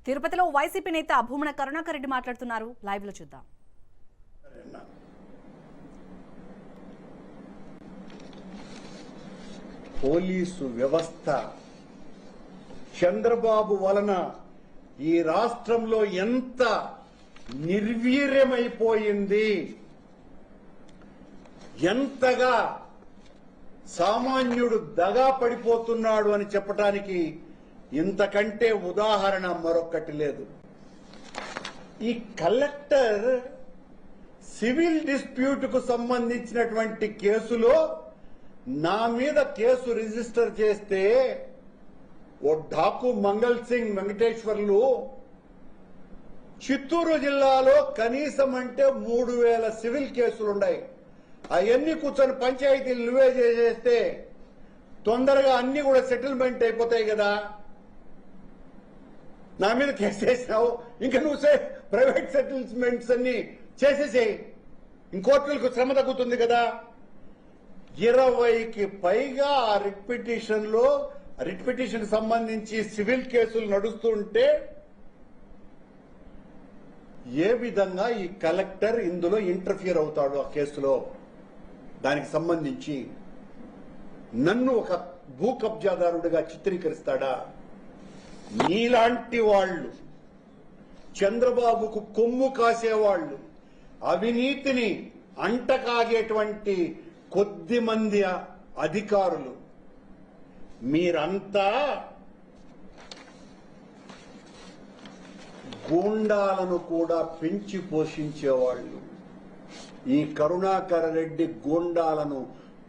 తిరుపతిలో వైసీపీ నేత భూమన కరుణాకర్ రెడ్డి మాట్లాడుతున్నారు. లైవ్ లో చూద్దాం. పోలీసు వ్యవస్థ చంద్రబాబు వలన ఈ రాష్ట్రంలో ఎంత నిర్వీర్యమైపోయింది, ఎంతగా సామాన్యుడు దగా పడిపోతున్నాడు అని చెప్పడానికి ఇంతకంటే ఉదాహరణ మరొకటి లేదు. ఈ కలెక్టర్ సివిల్ డిస్ప్యూట్ కు సంబంధించినటువంటి కేసులో నా మీద కేసు రిజిస్టర్ చేస్తే ఓ ఢాకు మంగళ్ సింగ్ వెంకటేశ్వర్లు చిత్తూరు జిల్లాలో కనీసం అంటే 3000 సివిల్ కేసులున్నాయి. అవన్నీ కూర్చొని పంచాయతీలు నువ్వే చేసేస్తే తొందరగా అన్ని కూడా సెటిల్మెంట్ అయిపోతాయి కదా. నా మీద కేసు వేసినావు, ఇంకా నువ్వు ప్రైవేట్ సెటిల్మెంట్స్ అన్ని చేసేసేయి, ఇంకోట్లకు శ్రమ తగ్గుతుంది కదా. 20కి పైగా ఆ రిట్ పిటిషన్ సంబంధించి సివిల్ కేసులు నడుస్తుంటే ఏ విధంగా ఈ కలెక్టర్ ఇందులో ఇంటర్ఫియర్ అవుతాడు? ఆ కేసులో దానికి సంబంధించి నన్ను ఒక భూ కబ్జాదారుడిగా చిత్రీకరిస్తాడా? నీలాంటి వాళ్ళు, చంద్రబాబుకు కొమ్ము కాసేవాళ్లు, అవినీతిని అంటకాగేటువంటి కొద్ది మంది అధికారులు, మీరంతా గూండాలను కూడా పెంచి పోషించేవాళ్లు. ఈ కరుణాకర్ రెడ్డి గూండాలను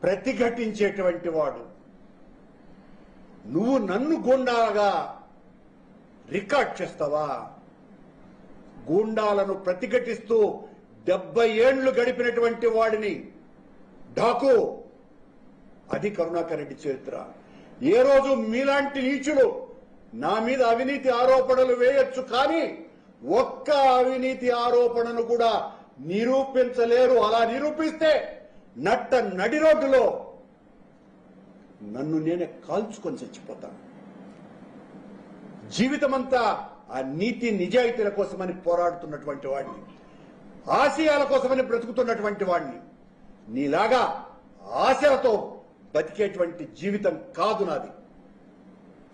ప్రతిఘటించేటువంటి వాడు. నువ్వు నన్ను గూండాగా రికార్డ్ చేస్తావా? గూండాలను ప్రతిఘటిస్తూ 70 ఏళ్లు గడిపినటువంటి వాడిని ఢాకు, అది కరుణాకర్ రెడ్డి చరిత్ర. ఏ రోజు మీలాంటి నీచులు నా మీద అవినీతి ఆరోపణలు వేయొచ్చు, కానీ ఒక్క అవినీతి ఆరోపణను కూడా నిరూపించలేరు. అలా నిరూపిస్తే నట్ట నడి రోడ్డులో నన్ను నేనే కాల్చుకొని చచ్చిపోతాను. జీవితమంతా ఆ నీతి నిజాయితీల కోసమని పోరాడుతున్నటువంటి వాడిని, ఆశయాల కోసమని బ్రతుకుతున్నటువంటి వాడిని. నీలాగా ఆశలతో బతికేటువంటి జీవితం కాదు నాది.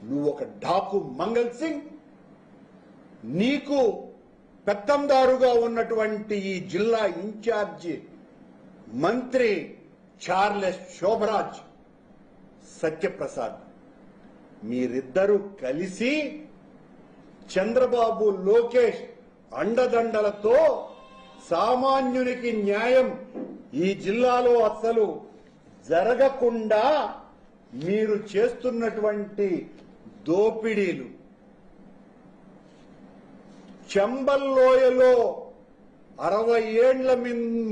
నువ్వు ఒక ఢాకు మంగళ్ సింగ్, నీకు పెత్తందారుగా ఉన్నటువంటి ఈ జిల్లా ఇన్ఛార్జి మంత్రి చార్లెస్ శోభరాజ్, సత్యప్రసాద్, మీరిద్దరూ కలిసి చంద్రబాబు, లోకేష్ అండదండలతో సామాన్యునికి న్యాయం ఈ జిల్లాలో అసలు జరగకుండా మీరు చేస్తున్నటువంటి దోపిడీలు, చంబల్లోయలో 60 ఏళ్ల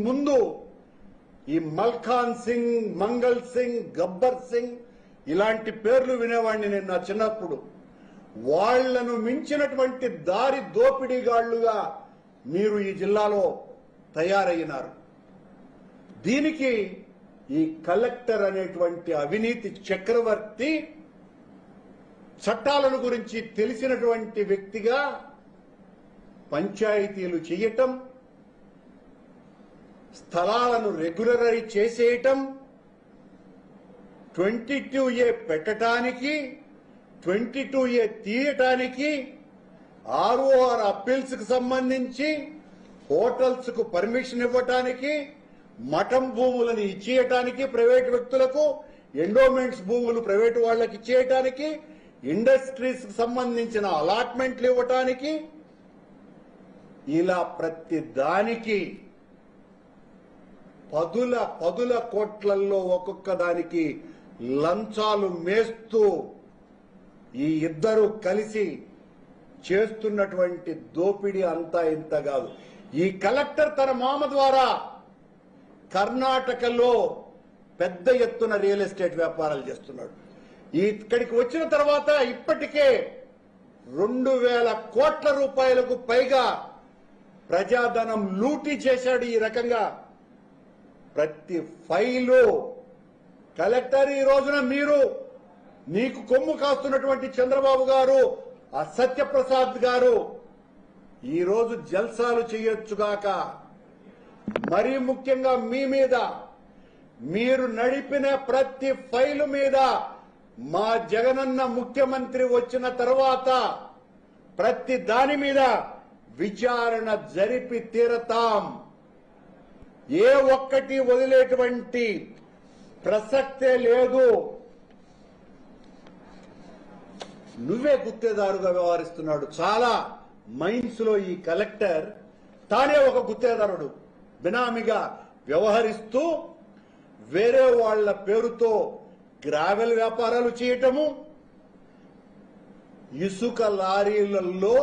ముందు ఈ మల్ఖాన్ సింగ్, మంగళ్ సింగ్, గబ్బర్ సింగ్ ఇలాంటి పేర్లు వినేవాడిని నేను నా చిన్నప్పుడు. వాళ్లను మించినటువంటి దారి దోపిడీగాళ్లుగా మీరు ఈ జిల్లాలో తయారయ్యినారు. దీనికి ఈ కలెక్టర్ అనేటువంటి అవినీతి చక్రవర్తి చట్టాలను గురించి తెలిసినటువంటి వ్యక్తిగా పంచాయతీలు చేయటం, స్థలాలను రెగ్యులరైజ్ చేసేయటం, 22A పెట్టడానికి, 22A తీయటానికి, ROR అప్పీల్స్ కు సంబంధించి హోటల్స్ కు పర్మిషన్ ఇవ్వటానికి, మఠం భూములను ఇచ్చేయటానికి ప్రైవేటు వ్యక్తులకు, ఎండోమెంట్స్ భూములు ప్రైవేటు వాళ్లకు ఇచ్చేయటానికి, ఇండస్ట్రీస్ కు సంబంధించిన అలాట్మెంట్లు ఇవ్వటానికి, ఇలా ప్రతి దానికి పదుల కోట్లల్లో ఒక్కొక్క దానికి లంచాలు మేస్తూ ఈ ఇద్దరు కలిసి చేస్తున్నటువంటి దోపిడీ అంతా ఇంత కాదు. ఈ కలెక్టర్ తన మామ ద్వారా కర్ణాటకలో పెద్ద ఎత్తున రియల్ ఎస్టేట్ వ్యాపారాలు చేస్తున్నాడు. ఇక్కడికి వచ్చిన తర్వాత ఇప్పటికే 2000 కోట్ల రూపాయలకు పైగా ప్రజాధనం లూటీ చేశాడు. ఈ రకంగా ప్రతి ఫైలు కలెక్టర్ ఈ రోజున నీకు కొమ్ము కాస్తున్నటువంటి చంద్రబాబు గారు ఆ సత్యప్రసాద్ గారు ఈరోజు జల్సాలు చేయొచ్చుగాక. మరీ ముఖ్యంగా మీ మీద, మీరు నడిపిన ప్రతి ఫైలు మీద మా జగనన్న ముఖ్యమంత్రి వచ్చిన తర్వాత ప్రతి దాని మీద విచారణ జరిపి తీరతాం. ఏ ఒక్కటి వదిలేటువంటి ప్రసక్తే లేదు. నువ్వే గుత్తేదారుగా వ్యవహరిస్తున్నాడు. చాలా మైండ్స్ లో ఈ కలెక్టర్ తానే ఒక గుత్తేదారుడు బినామీగా వ్యవహరిస్తూ వేరే వాళ్ల పేరుతో గ్రావెల్ వ్యాపారాలు చేయటము, ఇసుక లారీలలో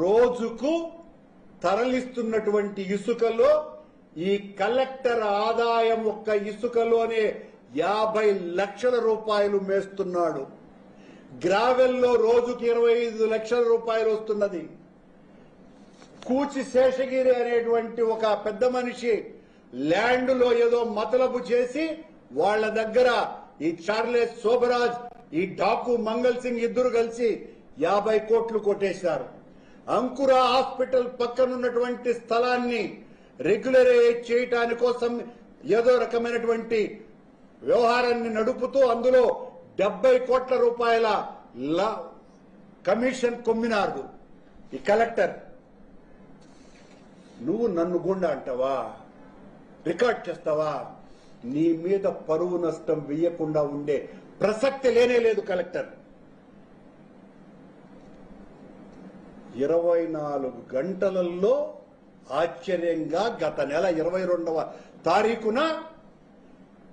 రోజుకు తరలిస్తున్నటువంటి ఇసుకలో ఈ కలెక్టర్ ఆదాయం ఒక్క ఇసుకలోనే 50 లక్షల రూపాయలు మేస్తున్నాడు. గ్రావెల్లో రోజుకి 25 లక్షల రూపాయలు వస్తున్నది. కూచి శేషగిరి అనేటువంటి ఒక పెద్ద మనిషి ల్యాండ్ లో ఏదో మతలబు చేసి వాళ్ళ దగ్గర ఈ చార్లెస్ శోభరాజ్, ఈ డాకు మంగల్ సింగ్ ఇద్దరు కలిసి 50 కోట్లు కొట్టేశారు. అంకుర హాస్పిటల్ పక్కనున్నటువంటి స్థలాన్ని రెగ్యులరైజ్ చేయటాని కోసం ఏదో రకమైనటువంటి వ్యవహారాన్ని నడుపుతూ అందులో 70 కోట్ల రూపాయల కమిషన్ కొమ్మినారు ఈ కలెక్టర్. నువ్వు నన్ను గుండా అంటావా? రికార్డ్ చేస్తావా? నీ మీద పరువు నష్టం వేయకుండా ఉండే ప్రసక్తి లేనే లేదు కలెక్టర్. 24 గంటలలో ఆశ్చర్యంగా గత నెల 22వ తారీఖున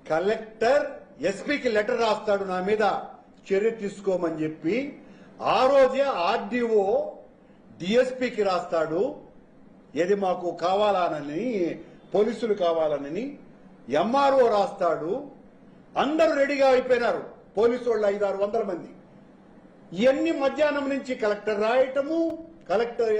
కలెక్టర్ ఎస్పీకి లెటర్ రాస్తాడు నా మీద చర్య తీసుకోమని చెప్పి. ఆ రోజే ఆర్డీఓ డిఎస్పీకి రాస్తాడు ఏది మాకు కావాలనని, పోలీసులు కావాలనని. ఎంఆర్ఓ రాస్తాడు. అందరూ రెడీగా అయిపోయినారు, పోలీసు వాళ్ళు 500-600 మంది. ఇవన్నీ మధ్యాహ్నం నుంచి కలెక్టర్ రాయటము, కలెక్టర్